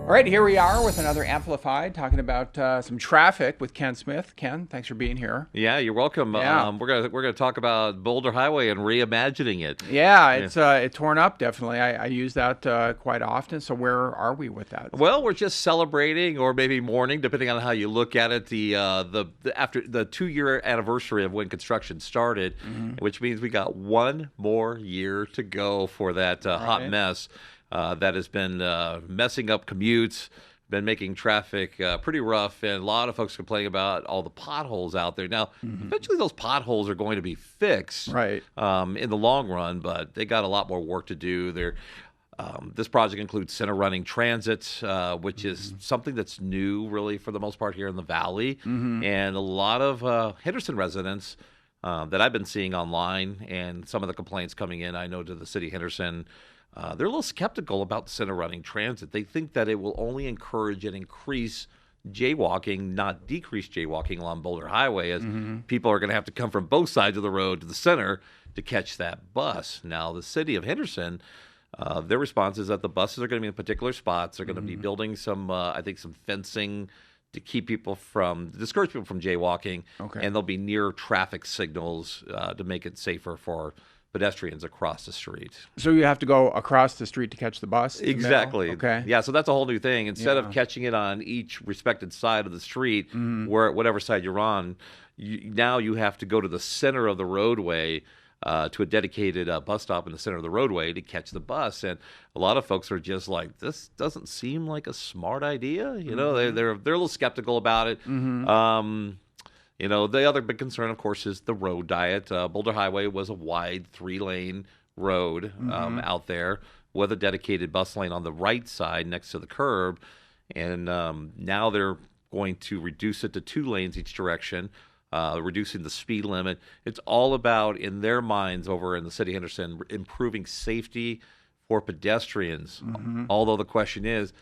All right, here we are with another Amplified, talking about some traffic with Ken Smith. Ken, thanks for being here. Yeah, you're welcome. Yeah. We're gonna talk about Boulder Highway and reimagining it. Yeah, Yeah. it's torn up, definitely. I use that quite often. So where are we with that? Well, we're just celebrating, or maybe mourning, depending on how you look at it. The after the 2-year anniversary of when construction started, which means we got one more year to go for that hot Right. mess that has been messing up commutes. Been making traffic pretty rough, and a lot of folks complaining about all the potholes out there. Now, eventually those potholes are going to be fixed Right. in the long run, but they got a lot more work to do. This project includes center running transit, which is something that's new, really, for the most part here in the Valley. And a lot of Henderson residents that I've been seeing online, and some of the complaints coming in, I know, to the city of Henderson. They're a little skeptical about the center running transit. They think that it will only encourage and increase jaywalking, not decrease jaywalking along Boulder Highway, as people are going to have to come from both sides of the road to the center to catch that bus. Now, the city of Henderson, their response is that the buses are going to be in particular spots. They're going to be building some, I think, some fencing to keep people discourage people from jaywalking. Okay. And there'll be near traffic signals to make it safer for pedestrians across the street. So you have to go across the street to catch the bus? in the middle? Exactly. Okay. Yeah, so that's a whole new thing. Instead of Yeah. catching it on each respected side of the street, whatever side you're on, now you have to go to the center of the roadway to a dedicated bus stop in the center of the roadway to catch the bus. And a lot of folks are just like, this doesn't seem like a smart idea. You know, they're a little skeptical about it. The other big concern, of course, is the road diet. Boulder Highway was a wide 3-lane road out there with a dedicated bus lane on the right side next to the curb. And now they're going to reduce it to 2 lanes each direction, reducing the speed limit. It's all about, in their minds over in the city of Henderson, improving safety for pedestrians. Although the question is,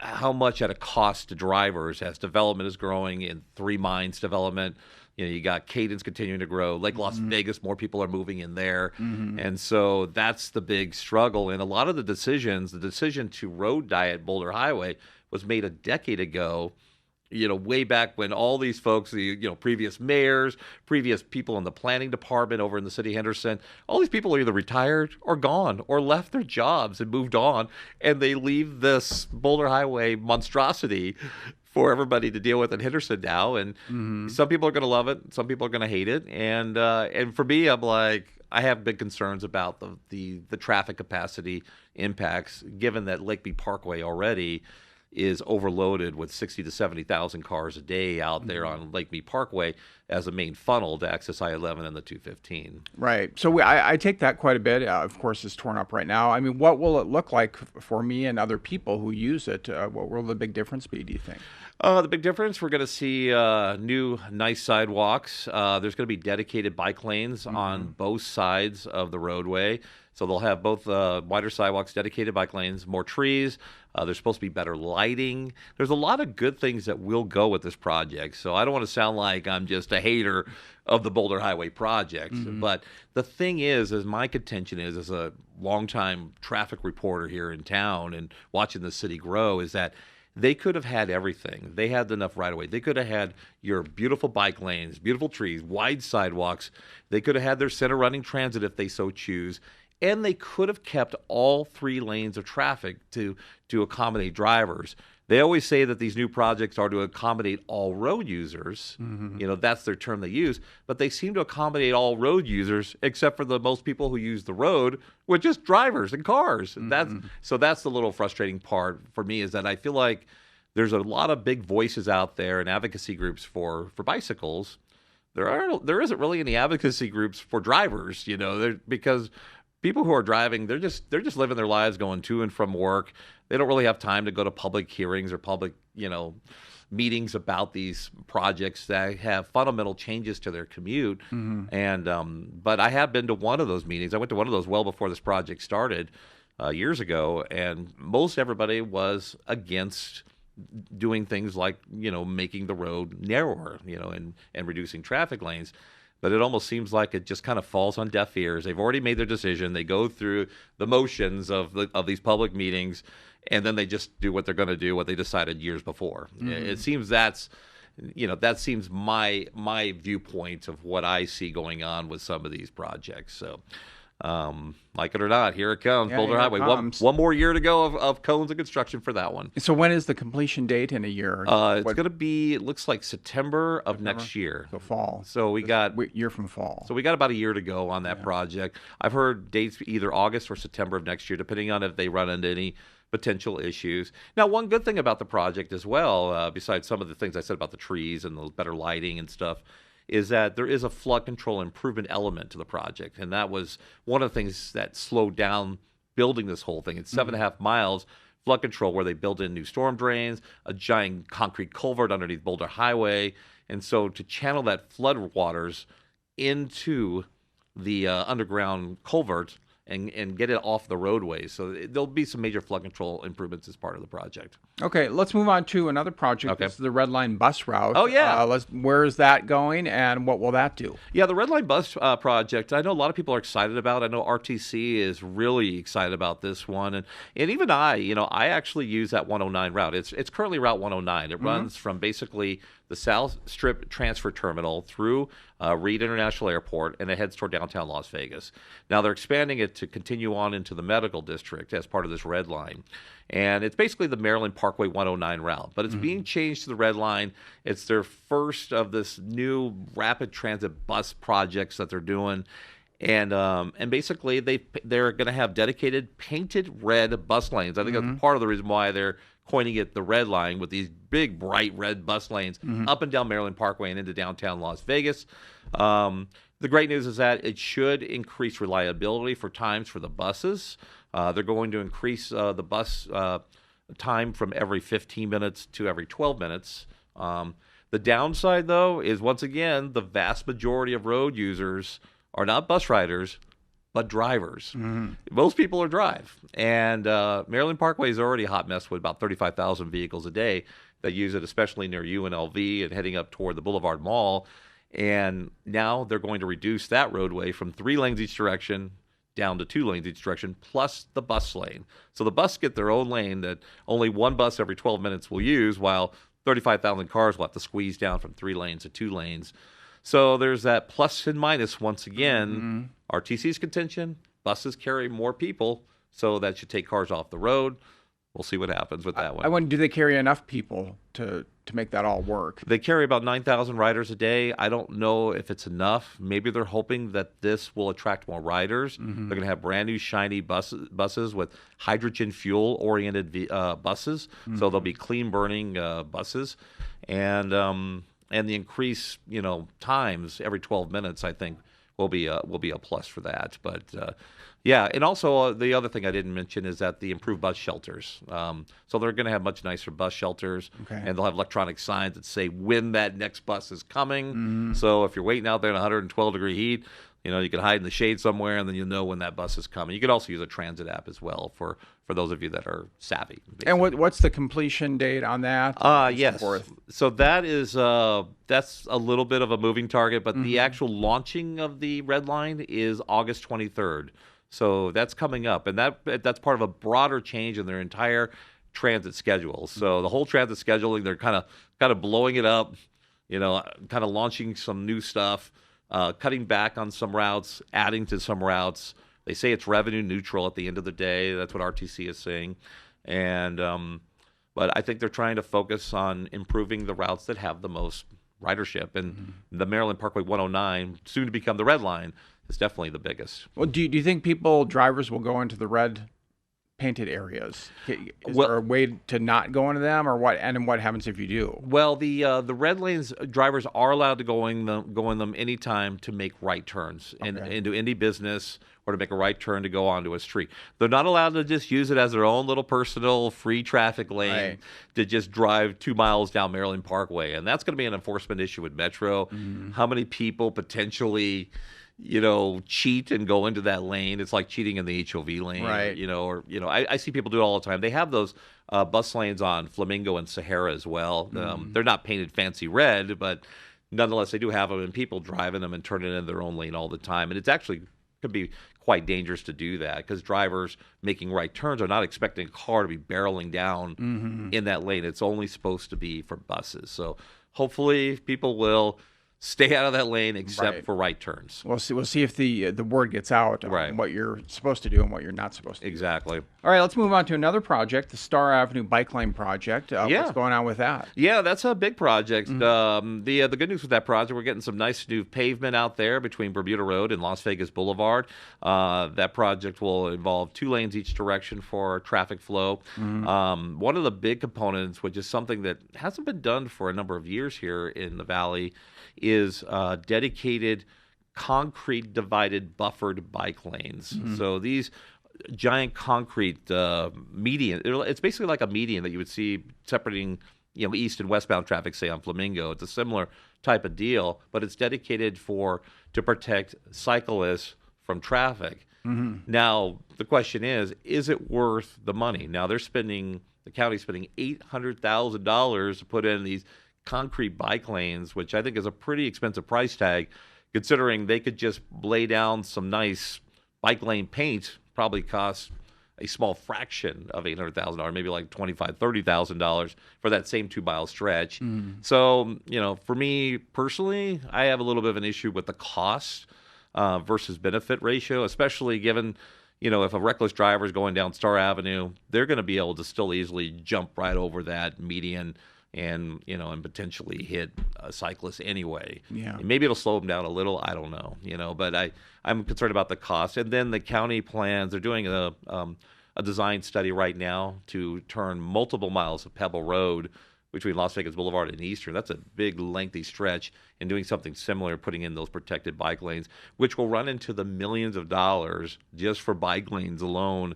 how much at a cost to drivers as development is growing in 3 Mines development. You got Cadence continuing to grow. Lake Las Vegas, more people are moving in there. And so that's the big struggle. And a lot of the decision to road diet Boulder Highway was made a decade ago, way back when all these folks, previous mayors, previous people in the planning department over in the city of Henderson, all these people are either retired or gone or left their jobs and moved on, and they leave this Boulder Highway monstrosity for everybody to deal with in Henderson now. And some people are going to love it, some people are going to hate it, and for me, I'm like, I have big concerns about the traffic capacity impacts, given that Lakeview Parkway already is overloaded with 60 to 70,000 cars a day out there on Lakeview Parkway as a main funnel to access I-11 and the 215. Right. So I take that quite a bit. Of course, it's torn up right now. I mean, what will it look like for me and other people who use it? What will the big difference be, do you think? The big difference, we're going to see new, nice sidewalks. There's going to be dedicated bike lanes on both sides of the roadway. So they'll have both wider sidewalks, dedicated bike lanes, more trees. There's supposed to be better lighting. There's a lot of good things that will go with this project. So I don't want to sound like I'm just a hater of the Boulder Highway project. But the thing is my contention is, as a longtime traffic reporter here in town and watching the city grow, is that they could have had everything. They had enough right away. They could have had your beautiful bike lanes, beautiful trees, wide sidewalks. They could have had their center running transit if they so choose. And they could have kept all 3 lanes of traffic to accommodate drivers. They always say that these new projects are to accommodate all road users. That's their term they use. But they seem to accommodate all road users except for the most people who use the road, which is drivers and cars. So that's the little frustrating part for me, is that I feel like there's a lot of big voices out there and advocacy groups for bicycles. There isn't really any advocacy groups for drivers, because people who are driving, they're just living their lives going to and from work. They don't really have time to go to public hearings or public, meetings about these projects that have fundamental changes to their commute. But I have been to one of those meetings. I went to one of those well before this project started years ago, and most everybody was against doing things like, making the road narrower, and reducing traffic lanes. but it almost seems like it just kind of falls on deaf ears. They've already made their decision. They go through the motions of these public meetings, and then they just do what they're going to do, what they decided years before. It seems that seems my viewpoint of what I see going on with some of these projects. So, like it or not, here it comes, Yeah, Boulder here it Highway. comes. One more year to go of cones and construction for that one. So when is the completion date in a year? It's going to be, it looks like September of next year. So fall. So we got Year from fall. So we got about a year to go on that project. I've heard dates either August or September of next year, depending on if they run into any potential issues. Now, one good thing about the project as well, besides some of the things I said about the trees and the better lighting and stuff, is that there is a flood control improvement element to the project. And that was one of the things that slowed down building this whole thing. It's 7.5 miles flood control where they built in new storm drains, a giant concrete culvert underneath Boulder Highway. And so to channel that flood waters into the underground culvert and get it off the roadways. So there'll be some major flood control improvements as part of the project. Okay, let's move on to another project. Okay. This is the Red Line bus route. Oh, yeah. Where is that going, and what will that do? Yeah, the Red Line Bus project, I know a lot of people are excited about. I know RTC is really excited about this one. And even I actually use that 109 route. It's currently Route 109. It runs from basically the South Strip Transfer Terminal through Reed International Airport, and it heads toward downtown Las Vegas. Now, they're expanding it to continue on into the Medical District as part of this Red Line. And it's basically the Maryland Parkway 109 route, but it's being changed to the Red Line. It's their first of this new rapid transit bus projects that they're doing. And basically they're going to have dedicated painted red bus lanes. I think that's part of the reason why they're coining it the Red Line, with these big bright red bus lanes up and down Maryland Parkway and into downtown Las Vegas. The great news is that it should increase reliability for times for the buses. They're going to increase the bus time from every 15 minutes to every 12 minutes. The downside, though, is once again, the vast majority of road users are not bus riders, but drivers. Most people are drive. And Maryland Parkway is already a hot mess with about 35,000 vehicles a day that use it, especially near UNLV and heading up toward the Boulevard Mall. And now they're going to reduce that roadway from 3 lanes each direction down to 2 lanes each direction, plus the bus lane. So the bus get their own lane that only one bus every 12 minutes will use, while 35,000 cars will have to squeeze down from 3 lanes to 2 lanes. So there's that plus and minus once again. RTC's contention, buses carry more people, so that should take cars off the road. We'll see what happens with that one. I wonder, do they carry enough people to make that all work? They carry about 9,000 riders a day. I don't know if it's enough. Maybe they're hoping that this will attract more riders. They're going to have brand new shiny buses with hydrogen fuel-oriented buses. So they'll be clean-burning buses. And the increase, times every 12 minutes, I think, will be a plus for that. But yeah, and also the other thing I didn't mention is that the improved bus shelters. So they're going to have much nicer bus shelters, and they'll have electronic signs that say when that next bus is coming. So if you're waiting out there in 112-degree heat, you can hide in the shade somewhere, and then you'll know when that bus is coming. You could also use a transit app as well for those of you that are savvy. Basically. And what's the completion date on that? Yes. So that is that's a little bit of a moving target, but the actual launching of the Red Line is August 23rd. So that's coming up, and that's part of a broader change in their entire transit schedule. So the whole transit scheduling, they're kind of blowing it up, kind of launching some new stuff. Cutting back on some routes, adding to some routes. They say it's revenue neutral at the end of the day. That's what RTC is saying. And but I think they're trying to focus on improving the routes that have the most ridership. And the Maryland Parkway 109, soon to become the Red Line, is definitely the biggest. Well, do you think drivers will go into the red painted areas? Is there a way to not go into them, or what? And what happens if you do? Well, the red lanes, drivers are allowed to go in them anytime to make right turns into any business, or to make a right turn to go onto a street. They're not allowed to just use it as their own little personal free traffic lane to just drive 2 miles down Maryland Parkway, and that's going to be an enforcement issue with Metro. How many people potentially cheat and go into that lane? It's like cheating in the HOV lane, right? I see people do it all the time. They have those bus lanes on Flamingo and Sahara as well. They're not painted fancy red, but nonetheless, they do have them, and people driving them and turning into their own lane all the time. And it's actually could be quite dangerous to do that because drivers making right turns are not expecting a car to be barreling down in that lane. It's only supposed to be for buses. So hopefully people will stay out of that lane except for right turns. We'll see if the word gets out on what you're supposed to do and what you're not supposed to do. Exactly. All right, let's move on to another project, the Star Avenue Bike Lane project. What's going on with that? Yeah, that's a big project. The good news with that project, we're getting some nice new pavement out there between Bermuda Road and Las Vegas Boulevard. That project will involve 2 lanes each direction for traffic flow. One of the big components, which is something that hasn't been done for a number of years here in the Valley, is dedicated concrete divided buffered bike lanes. So these giant concrete median, it's basically like a median that you would see separating east and westbound traffic, say on Flamingo. It's a similar type of deal, but it's dedicated to protect cyclists from traffic. Now the question is it worth the money? Now the county's spending $800,000 to put in these concrete bike lanes, which I think is a pretty expensive price tag, considering they could just lay down some nice bike lane paint, probably cost a small fraction of $800,000, maybe like $25,000, $30,000 for that same 2-mile stretch. So, for me personally, I have a little bit of an issue with the cost versus benefit ratio, especially given, if a reckless driver is going down Star Avenue, they're going to be able to still easily jump right over that median and potentially hit a cyclist anyway. And maybe it'll slow them down a little. I don't know, but I'm concerned about the cost. And then the county plans, they're doing a design study right now to turn multiple miles of Pebble Road between Las Vegas Boulevard and Eastern. That's a big, lengthy stretch, and doing something similar, putting in those protected bike lanes, which will run into the millions of dollars just for bike lanes alone.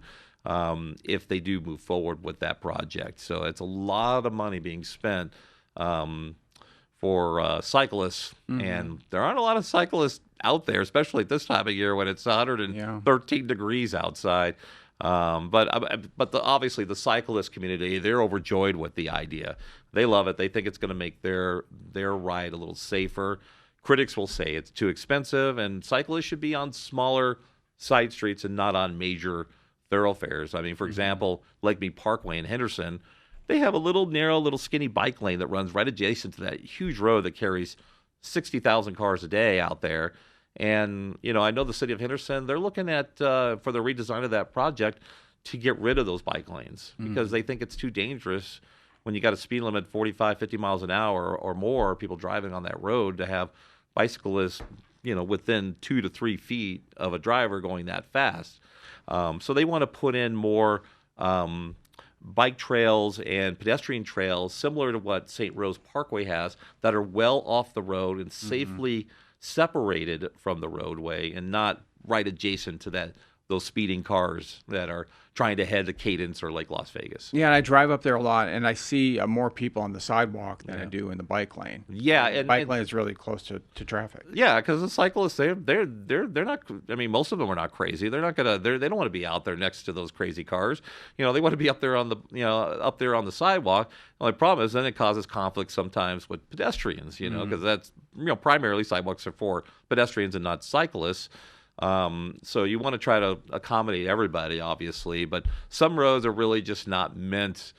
If they do move forward with that project. So it's a lot of money being spent for cyclists, and there aren't a lot of cyclists out there, especially at this time of year when it's 113 degrees outside. But obviously the cyclist community, they're overjoyed with the idea. They love it. They think it's going to make their ride a little safer. Critics will say it's too expensive, and cyclists should be on smaller side streets and not on major thoroughfares. I mean, for example, Lake Mead Parkway in Henderson, they have a little narrow, little skinny bike lane that runs right adjacent to that huge road that carries 60,000 cars a day out there. And, I know the city of Henderson, they're looking at, for the redesign of that project, to get rid of those bike lanes because they think it's too dangerous when you got a speed limit 45, 50 miles an hour or more, people driving on that road, to have bicyclists, within 2 to 3 feet of a driver going that fast. So they want to put in more bike trails and pedestrian trails similar to what St. Rose Parkway has that are well off the road and safely separated from the roadway and not right adjacent to those speeding cars that are trying to head to Cadence or Lake Las Vegas. Yeah, and I drive up there a lot, and I see more people on the sidewalk than I do in the bike lane. Yeah, and bike lane is really close to traffic. Yeah, because the cyclists, they're not. I mean, most of them are not crazy. They're not gonna. They don't want to be out there next to those crazy cars. They want to be up there on the sidewalk. The only problem is then it causes conflict sometimes with pedestrians. Because that's primarily sidewalks are for pedestrians and not cyclists. So you want to try to accommodate everybody, obviously, but some roads are really just not meant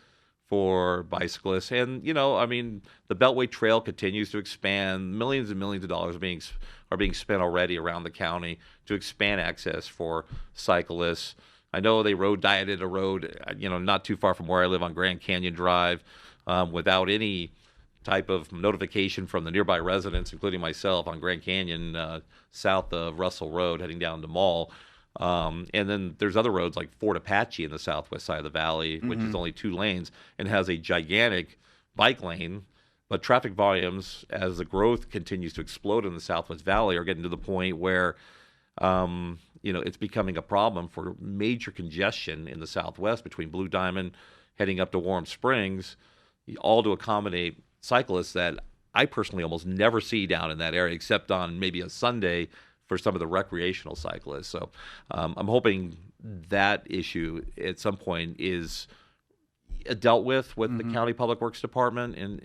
for bicyclists. And, the Beltway Trail continues to expand. Millions and millions of dollars are being spent already around the county to expand access for cyclists. I know they road dieted a road, not too far from where I live on Grand Canyon Drive, without any type of notification from the nearby residents, including myself, on Grand Canyon, south of Russell Road, heading down to Mall. And then there's other roads like Fort Apache in the southwest side of the valley, which is only 2 lanes and has a gigantic bike lane. But traffic volumes, as the growth continues to explode in the Southwest Valley, are getting to the point where, it's becoming a problem for major congestion in the Southwest between Blue Diamond heading up to Warm Springs, all to accommodate cyclists that I personally almost never see down in that area, except on maybe a Sunday for some of the recreational cyclists. So I'm hoping that issue at some point is dealt with the County Public Works Department.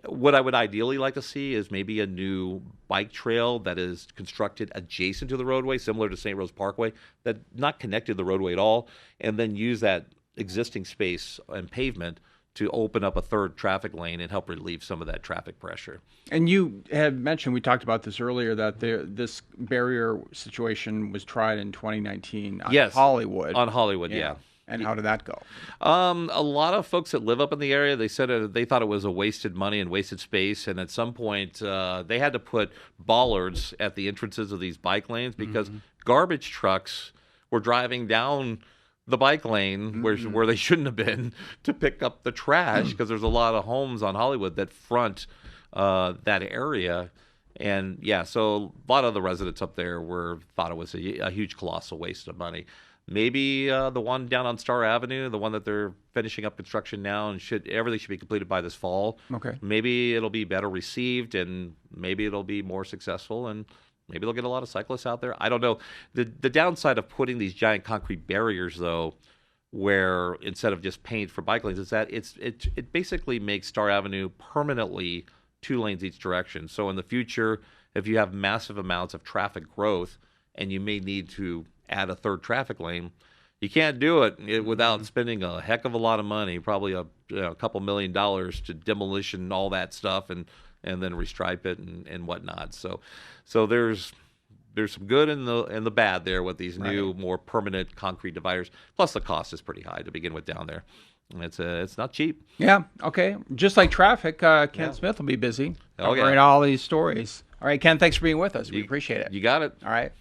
What I would ideally like to see is maybe a new bike trail that is constructed adjacent to the roadway, similar to St. Rose Parkway, that not connected to the roadway at all, and then use that existing space and pavement to open up a third traffic lane and help relieve some of that traffic pressure. And you had mentioned, we talked about this earlier, that this barrier situation was tried in 2019 on Yes, Hollywood. on Hollywood, yeah. And how did that go? A lot of folks that live up in the area, they said they thought it was a wasted money and wasted space, and at some point they had to put bollards at the entrances of these bike lanes because garbage trucks were driving down the bike lane where they shouldn't have been to pick up the trash, because there's a lot of homes on Hollywood that front that area. And yeah, so a lot of the residents up there thought it was a huge colossal waste of money. Maybe the one down on Star Avenue, the one that they're finishing up construction now, and everything should be completed by this fall. Okay. Maybe it'll be better received, and maybe it'll be more successful, and maybe they'll get a lot of cyclists out there. I don't know. The downside of putting these giant concrete barriers, though, where instead of just paint for bike lanes, is that it basically makes Star Avenue permanently 2 lanes each direction. So in the future, if you have massive amounts of traffic growth and you may need to add a third traffic lane, you can't do it without spending a heck of a lot of money, probably a couple $1 million to demolition all that stuff and then restripe it and whatnot. So there's some good and the bad there with these new, more permanent concrete dividers. Plus the cost is pretty high to begin with down there. It's not cheap. Yeah. Okay. Just like traffic, Ken Smith will be busy covering all these stories. All right, Ken, thanks for being with us. We appreciate it. You got it. All right.